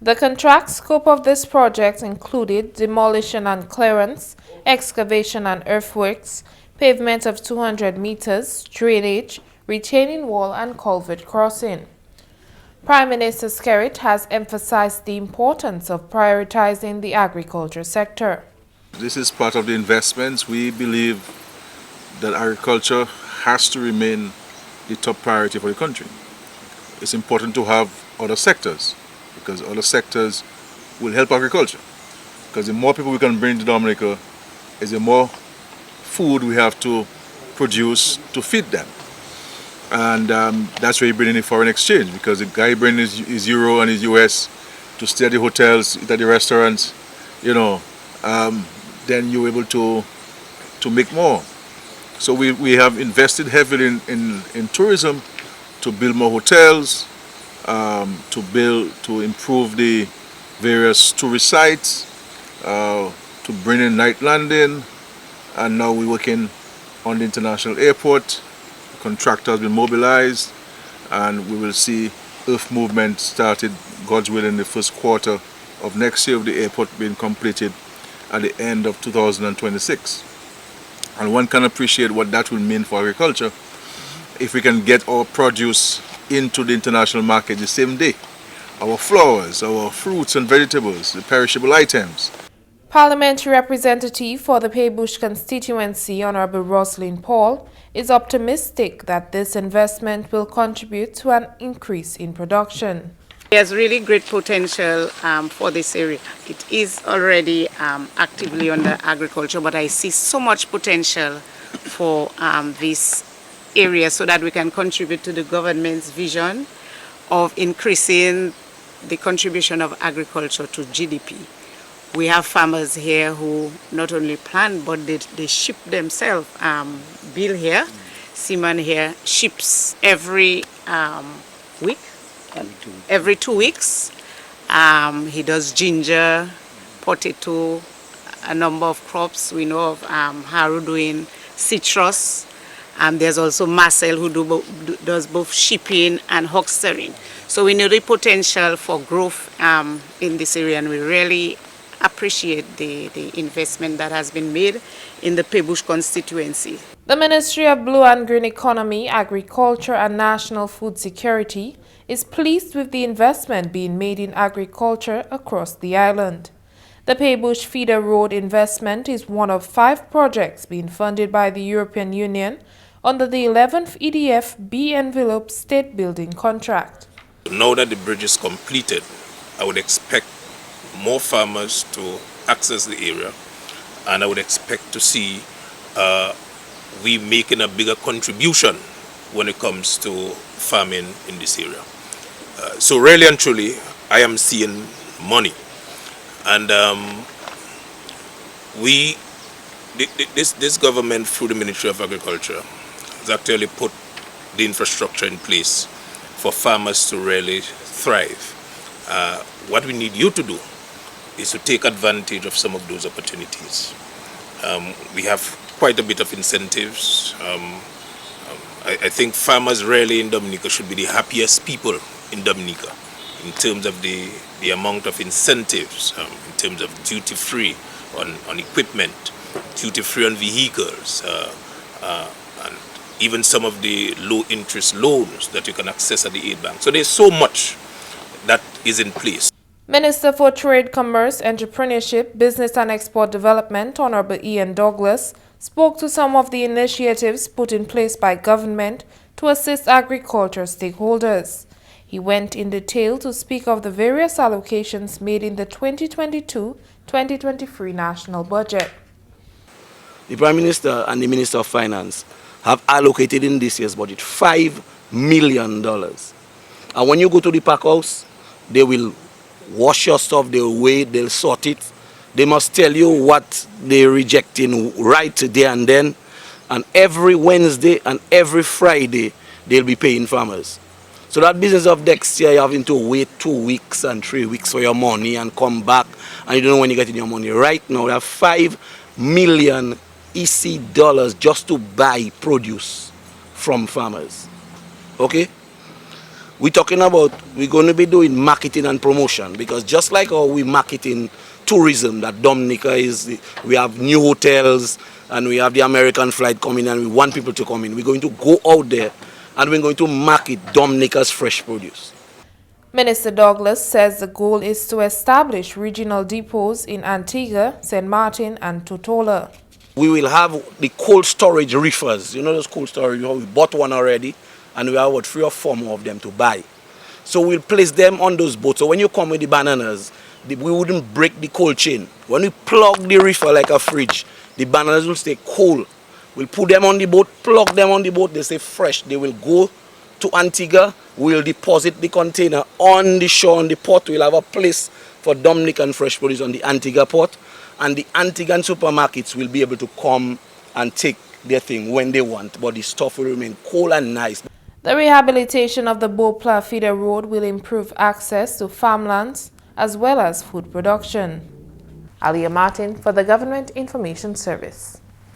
The contract scope of this project included demolition and clearance, excavation and earthworks, pavement of 200 meters, drainage, retaining wall and culvert crossing. Prime Minister Skerrit has emphasized the importance of prioritizing the agriculture sector. This is part of the investments. We believe that agriculture has to remain the top priority for the country. It's important to have other sectors, because other sectors will help agriculture. Because the more people we can bring to Dominica, is the more food we have to produce to feed them. And that's where you bring in the foreign exchange, because the guy bringing his euro and his US to stay at the hotels, eat at the restaurants, then you're able to make more. So we have invested heavily in tourism to build more hotels, to improve the various tourist sites, to bring in night landing, and now we're working on the international airport. The contractor has been mobilized, and we will see earth movement started, God's will, in the first quarter of next year, with the airport being completed at the end of 2026. And one can appreciate what that will mean for agriculture if we can get our produce into the international market the same day. Our flowers, our fruits and vegetables, the perishable items. Parliamentary representative for the Paix Bouche constituency, Honourable Roslyn Paul, is optimistic that this investment will contribute to an increase in production. There's really great potential for this area. It is already actively under agriculture, but I see so much potential for this area so that we can contribute to the government's vision of increasing the contribution of agriculture to GDP. We have farmers here who not only plant, but they ship themselves. Bill here, Seaman here, ships every week. Every 2 weeks. He does ginger, potato, a number of crops. We know of Haru doing citrus. There's also Marcel who does both shipping and huckstering. So we know the potential for growth in this area, and we really appreciate the investment that has been made in the Paix Bouche constituency. The Ministry of Blue and Green Economy, Agriculture and National Food Security is pleased with the investment being made in agriculture across the island. The Paix Bouche Feeder Road investment is one of 5 projects being funded by the European Union under the 11th EDF B envelope state building contract. Now that the bridge is completed, I would expect more farmers to access the area, and I would expect to see we making a bigger contribution when it comes to farming in this area. So really and truly, I am seeing money, and this government through the Ministry of Agriculture has actually put the infrastructure in place for farmers to really thrive. What we need you to do is to take advantage of some of those opportunities. We have quite a bit of incentives. I think farmers really in Dominica should be the happiest people in Dominica in terms of the amount of incentives, in terms of duty-free on equipment, duty-free on vehicles, and even some of the low-interest loans that you can access at the aid bank. So there's so much that is in place. Minister for Trade, Commerce, Entrepreneurship, Business and Export Development, Honourable Ian Douglas, spoke to some of the initiatives put in place by government to assist agriculture stakeholders. He went in detail to speak of the various allocations made in the 2022-2023 national budget. The Prime Minister and the Minister of Finance have allocated in this year's budget $5 million. And when you go to the pack house, they will wash your stuff, they'll weigh it, they'll sort it. They must tell you what they're rejecting right there and then. And every Wednesday and every Friday, they'll be paying farmers. So that business of next year, you're having to wait 2 weeks and 3 weeks for your money and come back, and you don't know when you're getting your money. Right now, we have $5 million EC dollars just to buy produce from farmers. Okay? we're talking about we're going to be doing marketing and promotion, because just like how we marketing tourism, that Dominica is, we have new hotels and we have the American flight coming and we want people to come in. We're going to go out there and we're going to market Dominica's fresh produce. Minister Douglas says the goal is to establish regional depots in Antigua, St. Martin and Totola. We will have the cold storage reefers. You know those cold storage, we bought one already and we have about 3 or 4 more of them to buy. So we'll place them on those boats. So when you come with the bananas, we wouldn't break the cold chain. When we plug the reefer like a fridge, the bananas will stay cold. We'll put them on the boat, plug them on the boat, they stay fresh. They will go to Antigua, we'll deposit the container on the shore, on the port. We'll have a place for Dominican fresh produce on the Antigua port, and the Antiguan supermarkets will be able to come and take their thing when they want, but the stuff will remain cold and nice. The rehabilitation of the Boplan Feeder Road will improve access to farmlands as well as food production. Alia Martin for the Government Information Service.